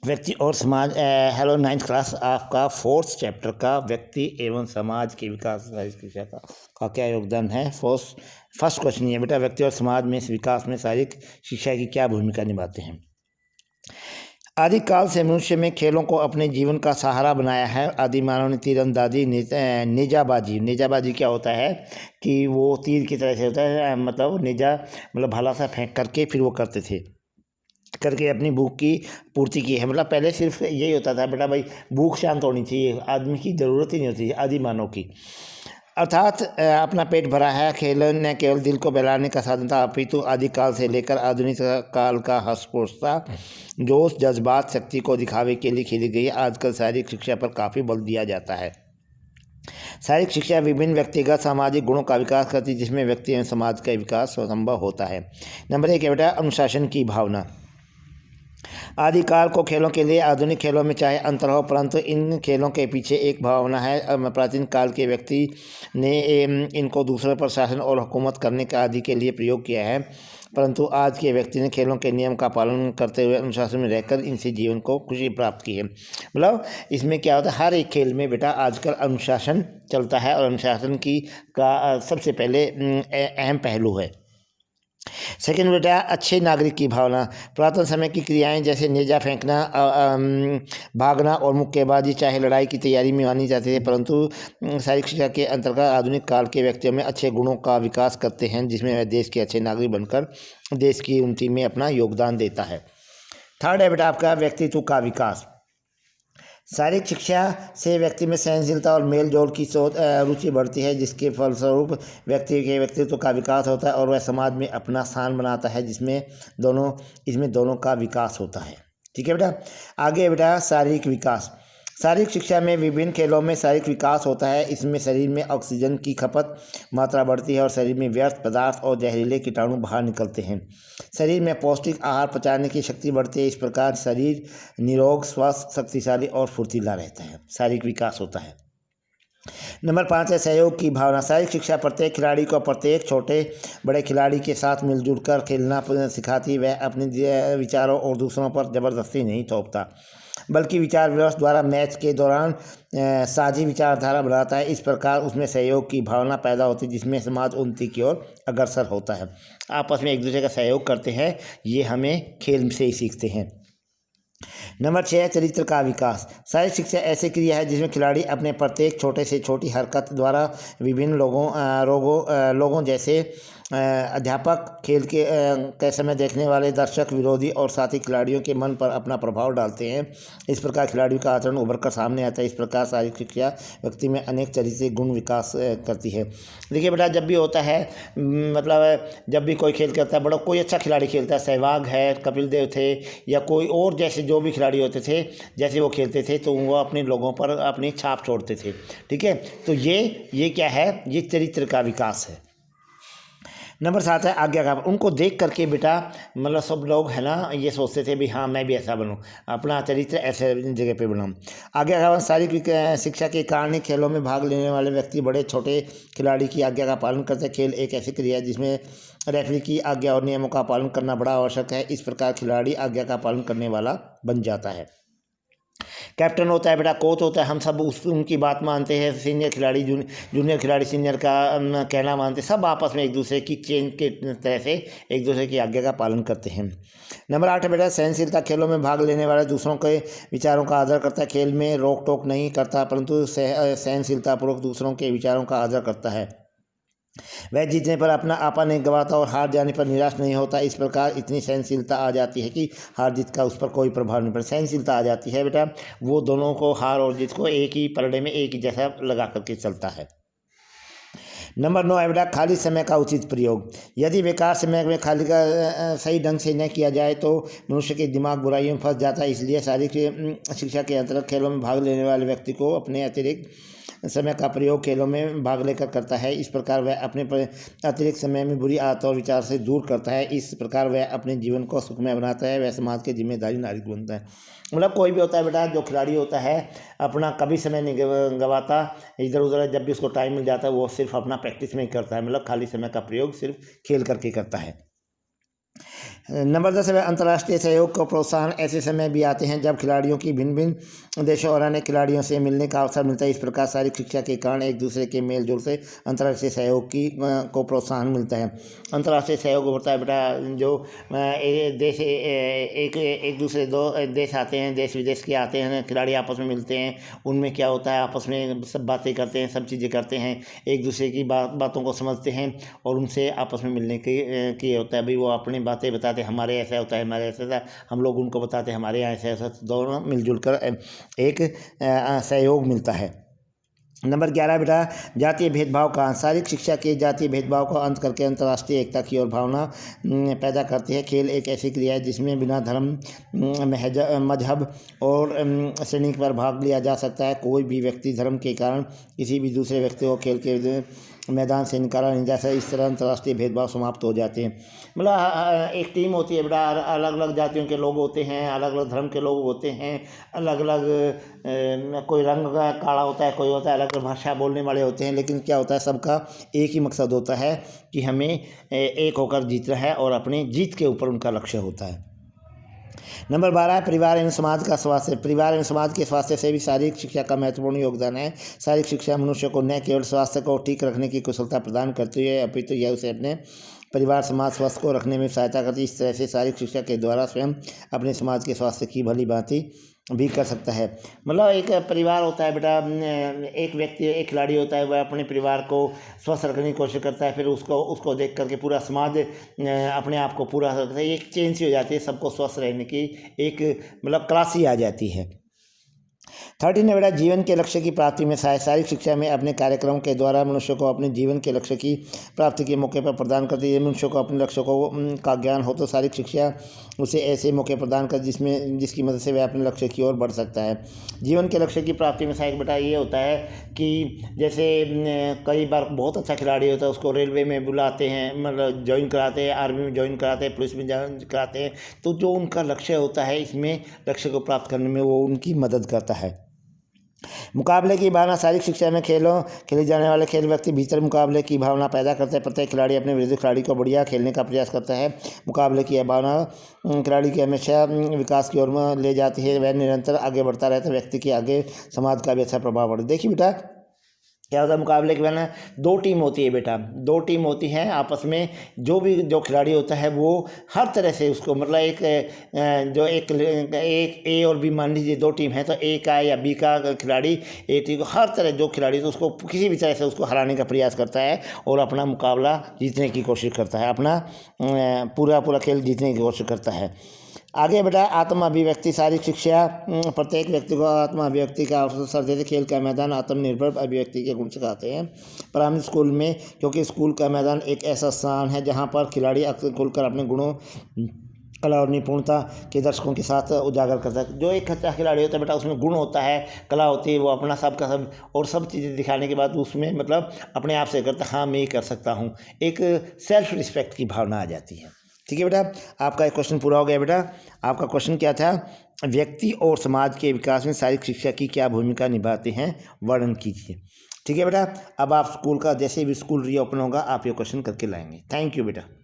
व्यक्ति और समाज। हेलो, नाइन्थ क्लास आपका फोर्थ चैप्टर का व्यक्ति एवं समाज के विकास शारीरिक शिक्षा का क्या योगदान है। फर्स्ट क्वेश्चन ये बेटा, व्यक्ति और समाज में विकास में शारीरिक शिक्षा की क्या भूमिका निभाते हैं। आदिकाल से मनुष्य में खेलों को अपने जीवन का सहारा बनाया है। आदि मानव ने तीरंदाजी, नेजाबाजी क्या होता है कि वो तीर की तरह से होता है, मतलब नेजा मतलब भाला सा फेंक करके फिर वो करते थे, करके अपनी भूख की पूर्ति की है। मतलब पहले सिर्फ यही होता था बेटा भाई, भूख शांत होनी चाहिए, आदमी की ज़रूरत ही नहीं होती आदि मानव की। अर्थात अपना पेट भरा है। खेल न केवल दिल को बहलाने का साधन था, अपितु आदिकाल से लेकर आधुनिक काल का हर्षोल्लास, जोश, जज्बात, शक्ति को दिखावे के लिए खेली गई। आजकल शारीरिक शिक्षा पर काफ़ी बल दिया जाता है। शारीरिक शिक्षा विभिन्न व्यक्तिगत सामाजिक गुणों का विकास करती है, जिसमें व्यक्ति एवं समाज का विकास संभव होता है। नंबर 1 है बेटा, अनुशासन की भावना। आदिकाल को खेलों के लिए आधुनिक खेलों में चाहे अंतर हो, परंतु इन खेलों के पीछे एक भावना है। प्राचीन काल के व्यक्ति ने इनको दूसरों पर शासन और हुकूमत करने के आदि के लिए प्रयोग किया है, परंतु आज के व्यक्ति ने खेलों के नियम का पालन करते हुए अनुशासन में रहकर इनसे जीवन को खुशी प्राप्त की है। मतलब इसमें क्या होता है, हर एक खेल में बेटा आजकल अनुशासन चलता है और अनुशासन की का सबसे पहले अहम पहलू है। सेकेंड बेटा, अच्छे नागरिक की भावना। पुरातन समय की क्रियाएं जैसे नेजा फेंकना, भागना और मुक्केबाजी चाहे लड़ाई की तैयारी में मानी जाती है, परंतु शारीरिक शिक्षा के अंतर्गत आधुनिक काल के व्यक्तियों में अच्छे गुणों का विकास करते हैं, जिसमें वह देश के अच्छे नागरिक बनकर देश की उन्नति में अपना योगदान देता है। थर्ड है बेटा आपका व्यक्तित्व का विकास। शारीरिक शिक्षा से व्यक्ति में सहनशीलता और मेल जोल की सोच रुचि बढ़ती है, जिसके फलस्वरूप व्यक्ति के व्यक्तित्व का विकास होता है और वह समाज में अपना स्थान बनाता है, इसमें दोनों का विकास होता है। ठीक है बेटा। आगे बेटा, शारीरिक विकास। शारीरिक शिक्षा में विभिन्न खेलों में शारीरिक विकास होता है। इसमें शरीर में ऑक्सीजन की खपत मात्रा बढ़ती है और शरीर में व्यर्थ पदार्थ और जहरीले कीटाणु बाहर निकलते हैं। शरीर में पौष्टिक आहार पचाने की शक्ति बढ़ती है। इस प्रकार शरीर निरोग, स्वस्थ, शक्तिशाली और फुर्तीला रहता है। शारीरिक विकास होता है। नंबर 5 है सहयोग की भावना। शारीरिक शिक्षा प्रत्येक खिलाड़ी को प्रत्येक छोटे बड़े खिलाड़ी के साथ मिलजुल कर खेलना सिखाती। वह अपने विचारों और दूसरों पर जबरदस्ती नहीं थोपता, बल्कि विचार विमर्श द्वारा मैच के दौरान साझी विचारधारा बनाता है। इस प्रकार उसमें सहयोग की भावना पैदा होती है, जिसमें समाज उन्नति की ओर अग्रसर होता है। आपस में एक दूसरे का सहयोग करते हैं, ये हमें खेल से ही सीखते हैं। नंबर 6 है चरित्र का विकास। शारीरिक शिक्षा ऐसी क्रिया है जिसमें खिलाड़ी अपने प्रत्येक छोटे से छोटी हरकत द्वारा विभिन्न लोगों जैसे अध्यापक, खेल के समय देखने वाले दर्शक, विरोधी और साथी खिलाड़ियों के मन पर अपना प्रभाव डालते हैं। इस प्रकार खिलाड़ियों का आचरण उभर कर सामने आता है। इस प्रकार शारीरिक शिक्षा व्यक्ति में अनेक चरित्र गुण विकास करती है। देखिए बेटा, जब भी होता है मतलब जब भी कोई खेल करता है, बड़ा कोई अच्छा खिलाड़ी खेलता है, सहवाग है, कपिल देव थे या कोई और जैसे जो भी खिलाड़ी होते थे, जैसे वो खेलते थे तो वो अपने लोगों पर अपनी छाप छोड़ते थे। ठीक है, तो ये क्या है, ये चरित्र का विकास है। नंबर 7 है आज्ञा। उनको देख करके बेटा मतलब सब लोग है ना ये सोचते थे भी हाँ मैं भी ऐसा बनूं, अपना चरित्र ऐसे जगह पे बनाऊं। आज्ञा शारीरिक शिक्षा के कारण ही खेलों में भाग लेने वाले व्यक्ति बड़े छोटे खिलाड़ी की आज्ञा का पालन करते हैं। खेल एक ऐसी क्रिया है जिसमें रेफरी की आज्ञा और नियमों का पालन करना बड़ा आवश्यक है। इस प्रकार खिलाड़ी आज्ञा का पालन करने वाला बन जाता है। कैप्टन होता है बेटा, कोच होता है, हम सब उनकी बात मानते हैं। सीनियर खिलाड़ी जूनियर खिलाड़ी सीनियर का कहना मानते हैं। सब आपस में एक दूसरे की चेन के तरह से एक दूसरे की आज्ञा का पालन करते हैं। नंबर 8 है बेटा सहनशीलता। खेलों में भाग लेने वाले दूसरों के विचारों का आदर करता है। खेल में रोक टोक नहीं करता, परंतु सहनशीलतापूर्वक दूसरों के विचारों का आदर करता है। वह जीतने पर अपना आपा नहीं गंवाता और हार जाने पर निराश नहीं होता। इस प्रकार इतनी सहनशीलता आ जाती है कि हार जीत का उस पर कोई प्रभाव नहीं पड़ता। सहनशीलता आ जाती है बेटा, वो दोनों को हार और जीत को एक ही पलड़े में एक ही जैसा लगा करके चलता है। नंबर 9 है बेटा खाली समय का उचित प्रयोग। यदि बेकार समय में खाली का सही ढंग से न किया जाए तो मनुष्य के दिमाग बुराइयों में फंस जाता है। इसलिए शारीरिक शिक्षा के अंतर्गत खेलों में भाग लेने वाले व्यक्ति को अपने अतिरिक्त समय का प्रयोग खेलों में भाग लेकर करता है। इस प्रकार वह अपने अतिरिक्त समय में बुरी आदत और विचार से दूर करता है। इस प्रकार वह अपने जीवन को सुखमय बनाता है, वह समाज के जिम्मेदारी नागरिक बनता है। मतलब कोई भी होता है बेटा, जो खिलाड़ी होता है अपना कभी समय नहीं गवाता इधर उधर, जब भी उसको टाइम मिल जाता है वो सिर्फ अपना प्रैक्टिस में ही करता है, मतलब खाली समय का प्रयोग सिर्फ खेल करके करता है। नंबर 10 है अंतर्राष्ट्रीय सहयोग को प्रोत्साहन। ऐसे समय भी आते हैं जब खिलाड़ियों की भिन्न भिन्न देशों और अन्य खिलाड़ियों से मिलने का अवसर मिलता है। इस प्रकार शारीरिक शिक्षा के कारण एक दूसरे के मेल जोल से अंतर्राष्ट्रीय सहयोग को प्रोत्साहन मिलता है। अंतर्राष्ट्रीय सहयोग होता है बेटा जो देश एक एक दूसरे दो देश आते हैं, देश विदेश के आते हैं, खिलाड़ी आपस में मिलते हैं, उनमें क्या होता है आपस में सब बातें करते हैं, सब चीज़ें करते हैं, एक दूसरे की बातों को समझते हैं और उनसे आपस में मिलने की होता है भाई वो अपनी बातें बताते, हमारे ऐसा होता है, हमारे ऐसा ऐसा, हम लोग उनको बताते हैं हमारे यहाँ ऐसा ऐसा, दोनों मिलजुल कर एक सहयोग मिलता है। नंबर 11 बेटा जातीय भेदभाव का। शारीरिक शिक्षा के जातीय भेदभाव को अंत करके अंतर्राष्ट्रीय एकता की ओर भावना पैदा करती है। खेल एक ऐसी क्रिया है जिसमें बिना धर्म, मजहब और श्रेणी पर भाग लिया जा सकता है। कोई भी व्यक्ति धर्म के कारण किसी भी दूसरे व्यक्ति को खेल के मैदान से निकाला नहीं जा सकता। इस तरह अंतर्राष्ट्रीय भेदभाव समाप्त हो जाते हैं। मतलब एक टीम होती है बेटा, अलग अलग जातियों के लोग होते हैं, अलग अलग धर्म के लोग होते हैं, अलग अलग कोई रंग का काला होता है, कोई होता है अलग अलग भाषा बोलने वाले होते हैं, लेकिन क्या होता है सबका एक ही मकसद होता है कि हमें एक होकर जीतना है और अपनी जीत के ऊपर उनका लक्ष्य होता है। नंबर 12 है परिवार एवं समाज का स्वास्थ्य। परिवार एवं समाज के स्वास्थ्य से भी शारीरिक शिक्षा का महत्वपूर्ण योगदान है। शारीरिक शिक्षा मनुष्य को न केवल स्वास्थ्य को ठीक रखने की कुशलता प्रदान करती है अपितु यह उसे अपने परिवार समाज स्वास्थ्य को रखने में सहायता करती है। इस तरह से शारीरिक शिक्षा के द्वारा स्वयं अपने समाज के स्वास्थ्य की भली भांति भी कर सकता है। मतलब एक परिवार होता है बेटा, एक व्यक्ति एक खिलाड़ी होता है, वह अपने परिवार को स्वस्थ रखने की कोशिश करता है, फिर उसको देख करके पूरा समाज अपने आप को पूरा करता है। एक चेंज सी हो जाती है, सबको स्वस्थ रहने की एक मतलब क्लास ही आ जाती है। 13 है बेटा जीवन के लक्ष्य की प्राप्ति में शारीरिक शिक्षा में अपने कार्यक्रम के द्वारा मनुष्य को अपने जीवन के लक्ष्य की प्राप्ति के मौके पर प्रदान करती है। मनुष्य को अपने लक्ष्य का ज्ञान हो तो शारीरिक शिक्षा उसे ऐसे मौके प्रदान कर जिसकी मदद से वह अपने लक्ष्य की ओर बढ़ सकता है। जीवन के लक्ष्य की प्राप्ति में सहायक बेटा ये होता है कि जैसे कई बार बहुत अच्छा खिलाड़ी होता है, उसको रेलवे में बुलाते हैं, मतलब ज्वाइन कराते हैं, आर्मी में ज्वाइन कराते हैं, पुलिस में ज्वाइन कराते हैं, तो जो उनका लक्ष्य होता है इसमें लक्ष्य को प्राप्त करने में वो उनकी मदद करता है। मुकाबले की भावना। शारीरिक शिक्षा में खेले जाने वाले खेल व्यक्ति भीतर मुकाबले की भावना पैदा करते हैं। प्रत्येक खिलाड़ी अपने विरोधी खिलाड़ी को बढ़िया खेलने का प्रयास करता है। मुकाबले की यह भावना खिलाड़ी की हमेशा विकास की ओर ले जाती है। वह निरंतर आगे बढ़ता रहता है, व्यक्ति के आगे समाज का भी अच्छा प्रभाव पड़ता है। देखिए बेटा क्या होता है मुकाबले के बाद दो टीम होती है बेटा, दो टीम होती हैं आपस में। जो खिलाड़ी होता है वो हर तरह से उसको मतलब एक ए और बी, मान लीजिए दो टीम है तो ए का या बी का खिलाड़ी ए टीम को हर तरह जो खिलाड़ी तो उसको किसी भी तरह से उसको हराने का प्रयास करता है और अपना मुकाबला जीतने की कोशिश करता है, अपना पूरा खेल जीतने की कोशिश करता है। आगे बेटा आत्म अभिव्यक्ति। शारीरिक शिक्षा प्रत्येक व्यक्ति को आत्म अभिव्यक्ति का अवसर देते। खेल का मैदान आत्मनिर्भर अभिव्यक्ति के गुण सिखाते हैं। प्रारंभिक स्कूल में, क्योंकि स्कूल का मैदान एक ऐसा स्थान है जहां पर खिलाड़ी अक्सर खुलकर अपने गुणों, कला और निपुणता के दर्शकों के साथ उजागर करता है। जो एक अच्छा खिलाड़ी होता है बेटा उसमें गुण होता है, कला होती है, वो अपना सब का सब और सब चीज़ें दिखाने के बाद उसमें मतलब अपने आप से करता हाँ मैं ही कर सकता हूँ, एक सेल्फ रिस्पेक्ट की भावना आ जाती है। ठीक है बेटा, आपका एक क्वेश्चन पूरा हो गया बेटा। आपका क्वेश्चन क्या था? व्यक्ति और समाज के विकास में शारीरिक शिक्षा की क्या भूमिका निभाते हैं, वर्णन कीजिए। ठीक है बेटा, अब आप स्कूल का जैसे भी स्कूल रीओपन होगा आप ये क्वेश्चन करके लाएंगे। थैंक यू बेटा।